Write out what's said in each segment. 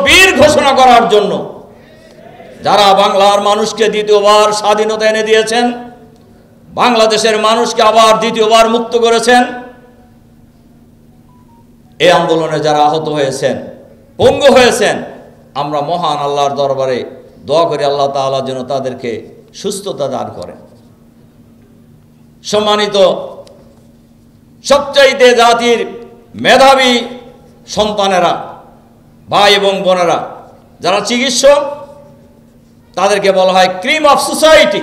বীর ঘোষণা করার জন্য, যারা বাংলার মানুষকে দ্বিতীয়বার স্বাধীনতা এনে দিয়েছেন, বাংলাদেশের মানুষকে আবার দ্বিতীয়বার মুক্ত করেছেন। এই আন্দোলনে যারা আহত হয়েছেন, পঙ্গু হয়েছেন, আমরা মহান আল্লাহর দরবারে দোয়া করি আল্লাহ তাআলা যেন তাদেরকে সুস্থতা দান করেন। সম্মানিত, সবচাইতে জাতির মেধাবী সন্তানেরা, ভাই এবং বোনেরা, যারা চিকিৎসক, তাদেরকে বলা হয় ক্রিম অফ সোসাইটি।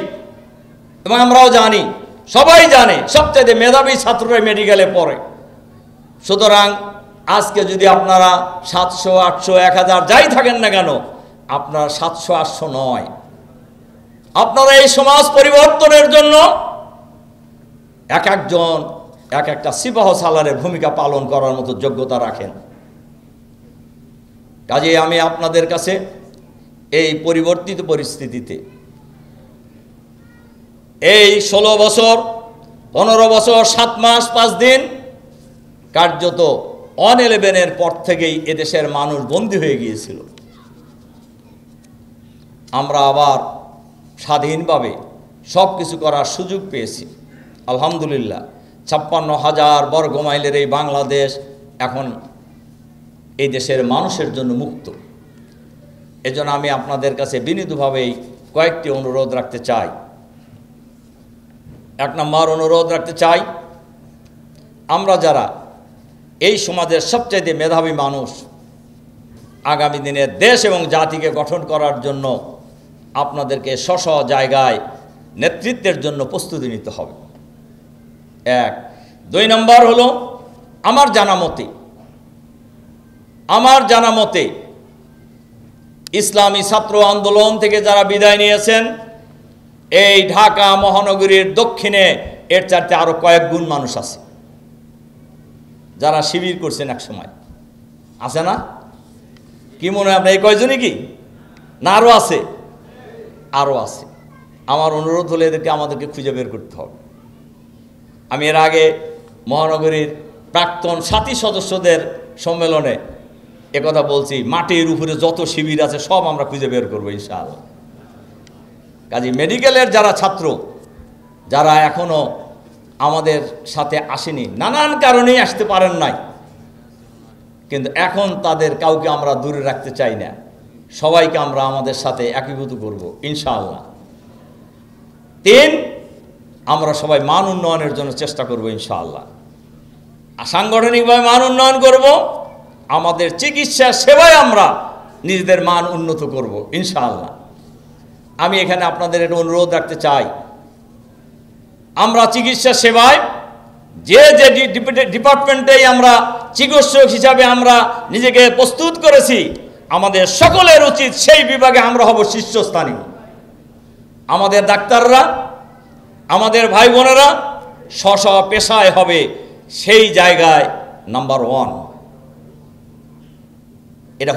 এবং আমরাও জানি, সবাই জানে, সবচাইতে মেধাবী ছাত্ররা মেডিকেলে পড়ে। সুতরাং আজকে যদি আপনারা 700, 800, 1000 যাই থাকেন না কেন, আপনার 700, 800 নয়। আপনারা এই সমাজ পরিবর্তনের জন্য এক একজন এক একটা সিপাহ সালারের ভূমিকা পালন করার মতো যোগ্যতা রাখেন। কাজেই আমি আপনাদের কাছে এই পরিবর্তিত পরিস্থিতিতে, এই 16 বছর, 15 বছর, 7 মাস 5 দিন কার্যত 11-এর পর থেকেই এদেশের মানুষ বন্দী হয়ে গিয়েছিল। আমরা আবার স্বাধীনভাবে সব কিছু করার সুযোগ পেয়েছি আলহামদুলিল্লাহ। 56,000 বর্গ মাইলের এই বাংলাদেশ এখন এই দেশের মানুষের জন্য মুক্ত। এজন্য আমি আপনাদের কাছে বিনীতভাবেই কয়েকটি অনুরোধ রাখতে চাই। 1 নম্বর অনুরোধ রাখতে চাই, আমরা যারা এই সমাজের সবচাইতে মেধাবী মানুষ, আগামী দিনে দেশ এবং জাতিকে গঠন করার জন্য আপনাদেরকে স্ব জায়গায় নেতৃত্বের জন্য প্রস্তুতি নিতে হবে। 1। 2 নম্বর হলো, আমার জানা মতে ইসলামী ছাত্র আন্দোলন থেকে যারা বিদায় নিয়েছেন, এই ঢাকা মহানগরীর দক্ষিণে এর চারটে আরো কয়েক গুণ মানুষ আছে যারা শিবির করছেন এক সময়, আছে না? কি মনে হয় আপনার এই কয়জনই কি না আরো আছে? আরো আছে। আমার অনুরোধ হলে এদেরকে আমাদেরকে খুঁজে বের করতে হবে। আমি এর আগে মহানগরীর প্রাক্তন সাথী সদস্যদের সম্মেলনে একথা বলছি, মাটির উপরে যত শিবির আছে সব আমরা খুঁজে বের করবো ইনশাআল্লাহ। কাজে মেডিকেলের যারা ছাত্র, যারা এখনো আমাদের সাথে আসেনি, নানান কারণেই আসতে পারেন নাই, কিন্তু এখন তাদের কাউকে আমরা দূরে রাখতে চাই না, সবাইকে আমরা আমাদের সাথে একীভূত করব ইনশাআল্লাহ। 3, আমরা সবাই মান উন্নয়নের জন্য চেষ্টা করব ইনশাআল্লাহ। সাংগঠনিকভাবে মান উন্নয়ন করব, আমাদের চিকিৎসা সেবায় আমরা নিজেদের মান উন্নত করব ইনশাআল্লাহ। আমি এখানে আপনাদের একটা অনুরোধ রাখতে চাই, আমরা চিকিৎসা সেবায় যে ডিপার্টমেন্টেই আমরা চিকিৎসক হিসাবে আমরা নিজেকে প্রস্তুত করেছি, আমাদের সকলের উচিত সেই বিভাগে আমরা হব শীর্ষস্থানীয়। আমাদের ডাক্তাররা, আমাদের ভাই বোনেরা স্ব পেশায় হবে সেই জায়গায় নাম্বার 1। এটা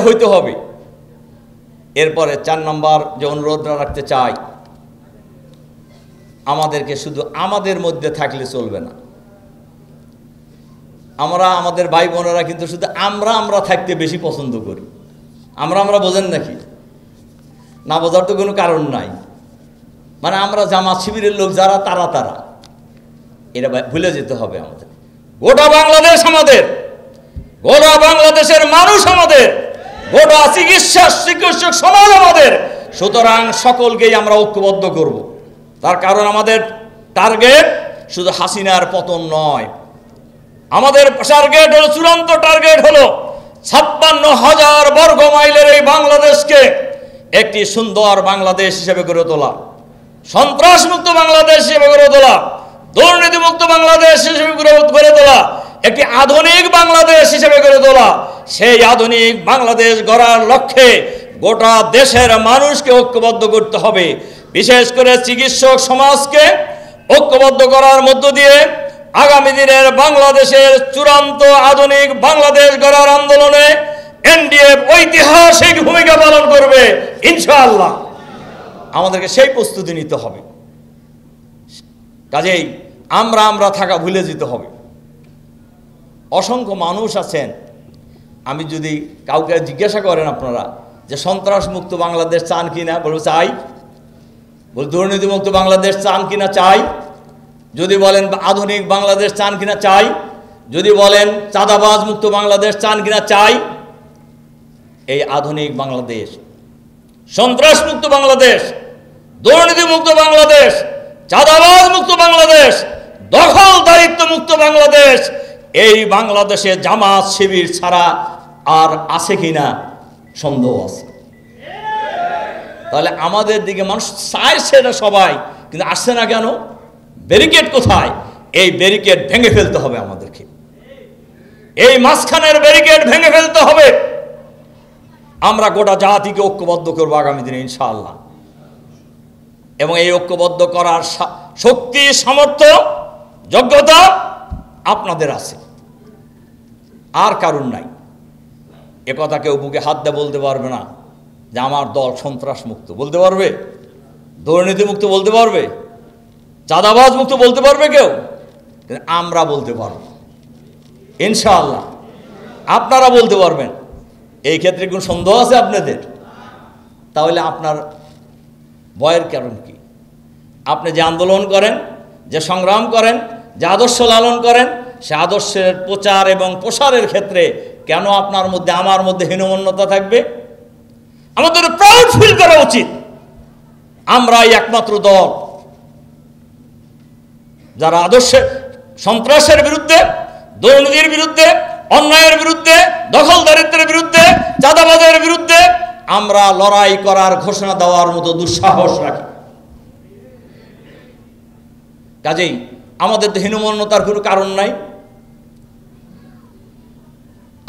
হইতে হবে। এরপরে 4 নম্বর যে অনুরোধটা রাখতে চাই, আমাদেরকে শুধু আমাদের মধ্যে থাকলে চলবে না। আমাদের ভাই বোনেরা কিন্তু শুধু আমরা থাকতে বেশি পছন্দ করি। আমরা বোঝেন নাকি? না বোঝার তো কোনো কারণ নাই। মানে আমরা জামাত শিবিরের লোক যারা, তারা এটা ভুলে যেতে হবে আমাদের। গোটা বাংলাদেশ আমাদের, গোটা বাংলাদেশের মানুষ আমাদের, গোটা চিকিৎসক সমাজ আমাদের। সুতরাং সকলকেই আমরা ঐক্যবদ্ধ করব। তার কারণ আমাদের টার্গেট শুধু হাসিনার পতন নয়, আমাদের টার্গেট হলো, চূড়ান্ত টার্গেট হলো 56,000 বর্গ মাইলের এই বাংলাদেশকে একটি সুন্দর বাংলাদেশ হিসেবে গড়ে তোলা, সন্ত্রাসমুক্ত বাংলাদেশ হিসেবে গড়ে তোলা, দুর্নীতিমুক্ত বাংলাদেশ হিসেবে গড়ে তোলা, একটি আধুনিক বাংলাদেশ হিসেবে গড়ে তোলা। সেই আধুনিক বাংলাদেশ গড়ার লক্ষ্যে গোটা দেশের মানুষকে ঐক্যবদ্ধ করতে হবে। বিশেষ করে চিকিৎসক সমাজকে ঐক্যবদ্ধ করার মধ্য দিয়ে আগামী দিনের বাংলাদেশের চূড়ান্ত আধুনিক বাংলাদেশ গড়ার আন্দোলনে এনডিএফ ঐতিহাসিক ভূমিকা পালন করবে ইনশাআল্লাহ। আমাদেরকে সেই প্রস্তুতি নিতে হবে। কাজেই আমরা থাকা ভুলে যেতে হবে। অসংখ্য মানুষ আছেন আমি যদি কাউকে জিজ্ঞাসা করেন আপনারা যে সন্ত্রাস মুক্ত বাংলাদেশ চান কিনা, বলবো চাই। বল দুর্নীতি মুক্ত বাংলাদেশ চান কিনা, চাই। যদি বলেন আধুনিক বাংলাদেশ চান কিনা, চাই। যদি বলেন চাঁদাবাজ মুক্ত বাংলাদেশ চান কিনা, চাই। এই আধুনিক বাংলাদেশ, সন্ত্রাস মুক্ত বাংলাদেশ, দুর্নীতি মুক্ত বাংলাদেশ, চাঁদাবাজ মুক্ত বাংলাদেশ, দখলদারিত্ব মুক্ত বাংলাদেশ, এই বাংলাদেশে জামাত শিবির ছাড়া আর আছে কিনা সন্দেহ আছে। তাহলে আমাদের দিকে মানুষ চায় সেটা সবাই, কিন্তু আসছে না কেন? ব্যারিকেড কোথায়? এই ব্যারিকেড ভেঙে ফেলতে হবে আমাদেরকে। এই মাঝখানের ব্যারিকেড ভেঙে ফেলতে হবে। আমরা গোটা জাতিকে ঐক্যবদ্ধ করবো আগামী দিনে ইনশাআল্লাহ। এবং এই ঐক্যবদ্ধ করার শক্তি, সামর্থ্য, যোগ্যতা আপনাদের আছে, আর কারণ নাই। একথা কেউ বুকে হাত দিয়ে বলতে পারবে না যে আমার দল সন্ত্রাস মুক্ত। বলতে পারবে? দুর্নীতি মুক্ত বলতে পারবে? চাঁদাবাজ মুক্ত বলতে পারবে কেউ? কিন্তু আমরা বলতে পারব ইনশাআল্লাহ। আপনারা বলতে পারবেন। এই ক্ষেত্রে কোন সন্দেহ আছে আপনাদের? তাহলে আপনার ভয়ের কারণ কি? আপনি যে আন্দোলন করেন, যে সংগ্রাম করেন, যে আদর্শ লালন করেন, সে আদর্শের প্রচার এবং প্রসারের ক্ষেত্রে কেন আপনার মধ্যে, আমার মধ্যে হীনমন্যতা থাকবে? আমাদের প্রাউড ফিল করা উচিত। আমরাই একমাত্র দল যারা আদর্শের, সন্ত্রাসের বিরুদ্ধে, দুর্নীতির বিরুদ্ধে, অন্যায়ের বিরুদ্ধে, দখলদারিত্বের বিরুদ্ধে, চাঁদাবাজের বিরুদ্ধে আমরা লড়াই করার ঘোষণা দেওয়ার মতো দুঃসাহস রাখি। কাজেই আমাদের তো হীনমন্যতার কোনো কারণ নাই।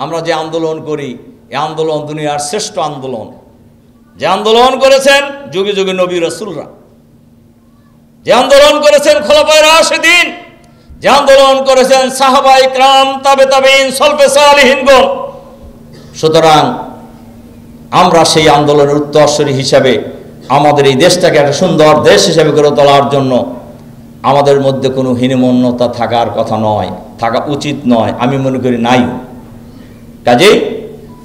আমরা যে আন্দোলন করি, এই আন্দোলন দুনিয়ার শ্রেষ্ঠ আন্দোলন। যে আন্দোলন করেছেন যুগে যুগে নবী রাসূলরা, যে আন্দোলন করেছেন খোলাফায়ে রাশিদিন, যে আন্দোলন করেছেন সাহাবায়ে কিরাম, তাবেঈন, সলফে সালিহিনগণ। সুতরাং আমরা সেই আন্দোলনের উত্তরসূরি হিসাবে আমাদের এই দেশটাকে একটা সুন্দর দেশ হিসেবে গড়ে তোলার জন্য আমাদের মধ্যে কোনো হীনমন্যতা থাকার কথা নয়, থাকা উচিত নয়, আমি মনে করি নাই। কাজেই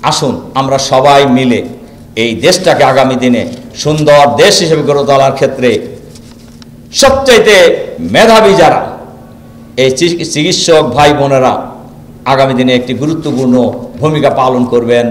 আসুন আমরা সবাই মিলে এই দেশটাকে আগামী দিনে সুন্দর দেশ হিসেবে গড়ে তোলার ক্ষেত্রে সবচাইতে মেধাবী যারা, এই চিকিৎসক ভাই বোনেরা আগামী দিনে একটি গুরুত্বপূর্ণ ভূমিকা পালন করবেন।